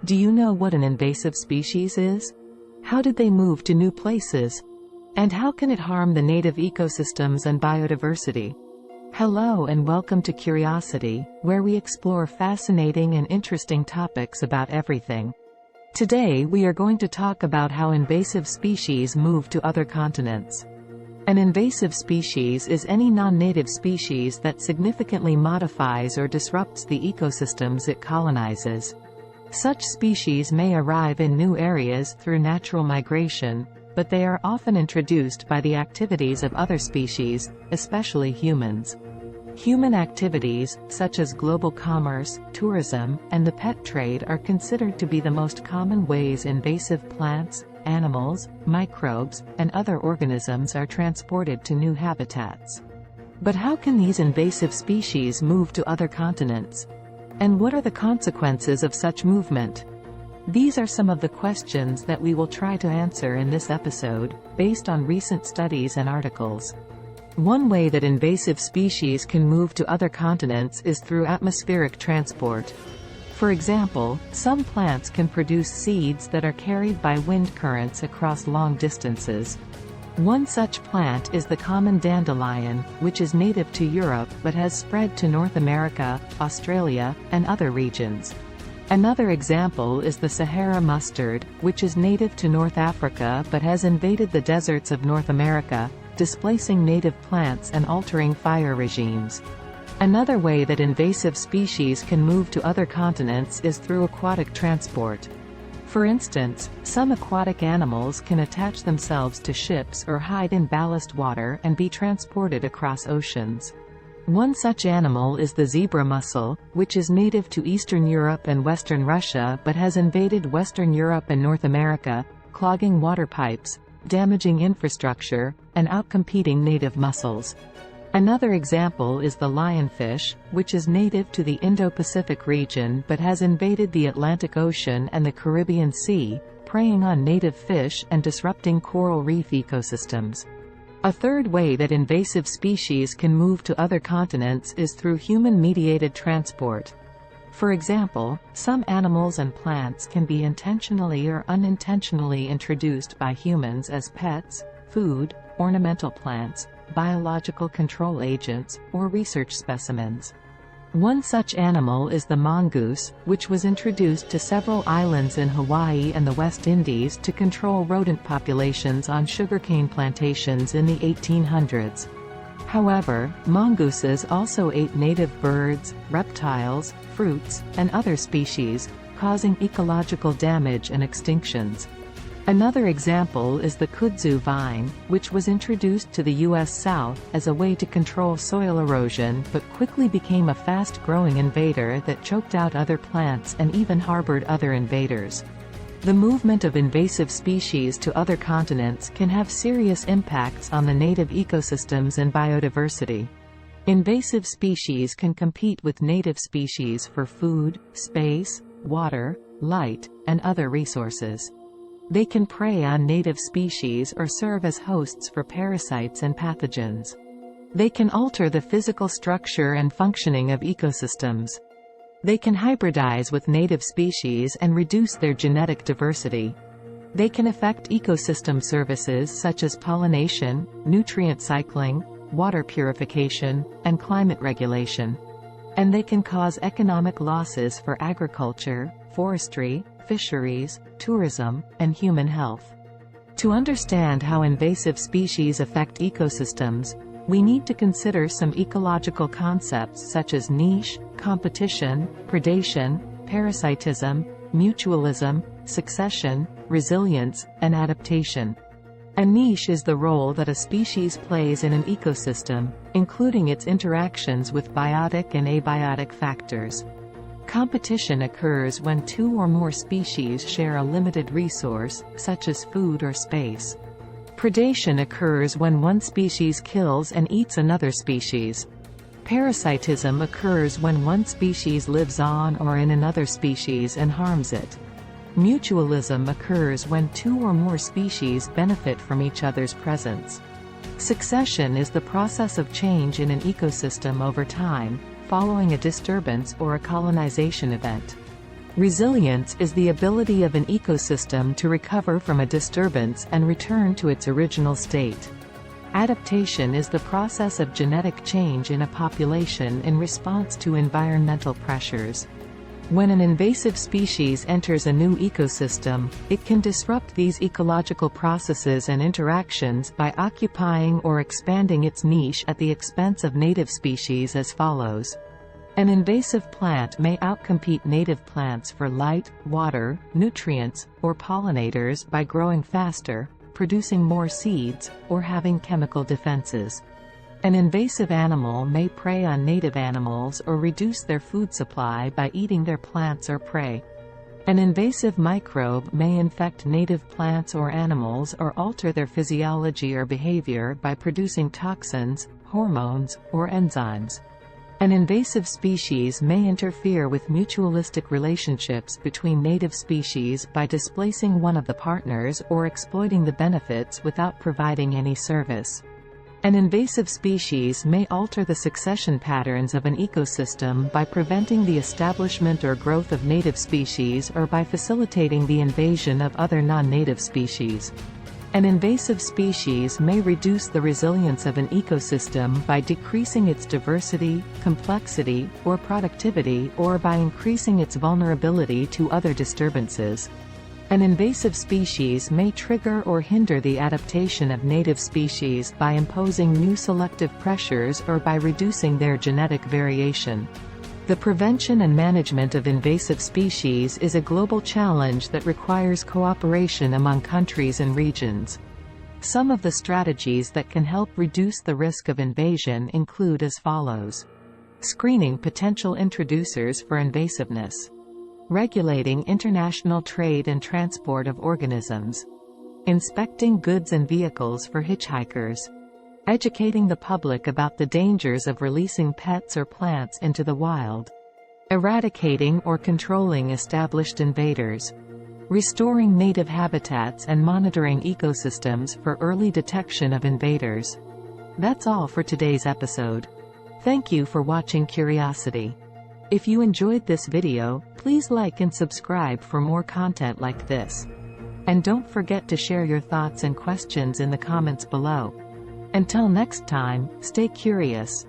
Do you know what an invasive species is? How did they move to new places? And how can it harm the native ecosystems and biodiversity? Hello and welcome to Curiosity, where we explore fascinating and interesting topics about everything. Today we are going to talk about how invasive species move to other continents. An invasive species is any non-native species that significantly modifies or disrupts the ecosystems it colonizes. Such species may arrive in new areas through natural migration, but they are often introduced by the activities of other species, especially humans. Human activities, such as global commerce, tourism, and the pet trade are considered to be the most common ways invasive plants, animals, microbes, and other organisms are transported to new habitats. But how can these invasive species move to other continents? And what are the consequences of such movement? These are some of the questions that we will try to answer in this episode, based on recent studies and articles. One way that invasive species can move to other continents is through atmospheric transport. For example, some plants can produce seeds that are carried by wind currents across long distances. One such plant is the common dandelion, which is native to Europe but has spread to North America, Australia, and other regions. Another example is the Sahara mustard, which is native to North Africa but has invaded the deserts of North America, displacing native plants and altering fire regimes. Another way that invasive species can move to other continents is through aquatic transport. For instance, some aquatic animals can attach themselves to ships or hide in ballast water and be transported across oceans. One such animal is the zebra mussel, which is native to Eastern Europe and Western Russia but has invaded Western Europe and North America, clogging water pipes, damaging infrastructure, and outcompeting native mussels. Another example is the lionfish, which is native to the Indo-Pacific region but has invaded the Atlantic Ocean and the Caribbean Sea, preying on native fish and disrupting coral reef ecosystems. A third way that invasive species can move to other continents is through human-mediated transport. For example, some animals and plants can be intentionally or unintentionally introduced by humans as pets, food, ornamental plants, biological control agents, or research specimens. One such animal is the mongoose, which was introduced to several islands in Hawaii and the West Indies to control rodent populations on sugarcane plantations in the 1800s. However, mongooses also ate native birds, reptiles, fruits, and other species, causing ecological damage and extinctions. Another example is the kudzu vine, which was introduced to the U.S. South as a way to control soil erosion but quickly became a fast-growing invader that choked out other plants and even harbored other invaders. The movement of invasive species to other continents can have serious impacts on the native ecosystems and biodiversity. Invasive species can compete with native species for food, space, water, light, and other resources. They can prey on native species or serve as hosts for parasites and pathogens. They can alter the physical structure and functioning of ecosystems. They can hybridize with native species and reduce their genetic diversity. They can affect ecosystem services such as pollination, nutrient cycling, water purification, and climate regulation. And they can cause economic losses for agriculture, forestry, fisheries, tourism, and human health. To understand how invasive species affect ecosystems, we need to consider some ecological concepts such as niche, competition, predation, parasitism, mutualism, succession, resilience, and adaptation. A niche is the role that a species plays in an ecosystem, including its interactions with biotic and abiotic factors. Competition occurs when two or more species share a limited resource, such as food or space. Predation occurs when one species kills and eats another species. Parasitism occurs when one species lives on or in another species and harms it. Mutualism occurs when two or more species benefit from each other's presence. Succession is the process of change in an ecosystem over time, following a disturbance or a colonization event. Resilience is the ability of an ecosystem to recover from a disturbance and return to its original state. Adaptation is the process of genetic change in a population in response to environmental pressures. When an invasive species enters a new ecosystem, it can disrupt these ecological processes and interactions by occupying or expanding its niche at the expense of native species as follows. An invasive plant may outcompete native plants for light, water, nutrients, or pollinators by growing faster, producing more seeds, or having chemical defenses. An invasive animal may prey on native animals or reduce their food supply by eating their plants or prey. An invasive microbe may infect native plants or animals or alter their physiology or behavior by producing toxins, hormones, or enzymes. An invasive species may interfere with mutualistic relationships between native species by displacing one of the partners or exploiting the benefits without providing any service. An invasive species may alter the succession patterns of an ecosystem by preventing the establishment or growth of native species or by facilitating the invasion of other non-native species. An invasive species may reduce the resilience of an ecosystem by decreasing its diversity, complexity, or productivity, or by increasing its vulnerability to other disturbances. An invasive species may trigger or hinder the adaptation of native species by imposing new selective pressures or by reducing their genetic variation. The prevention and management of invasive species is a global challenge that requires cooperation among countries and regions. Some of the strategies that can help reduce the risk of invasion include as follows. Screening potential introducers for invasiveness. Regulating international trade and transport of organisms. Inspecting goods and vehicles for hitchhikers. Educating the public about the dangers of releasing pets or plants into the wild. Eradicating or controlling established invaders. Restoring native habitats and monitoring ecosystems for early detection of invaders. That's all for today's episode. Thank you for watching Curiosity. If you enjoyed this video, please like and subscribe for more content like this. And don't forget to share your thoughts and questions in the comments below. Until next time, stay curious.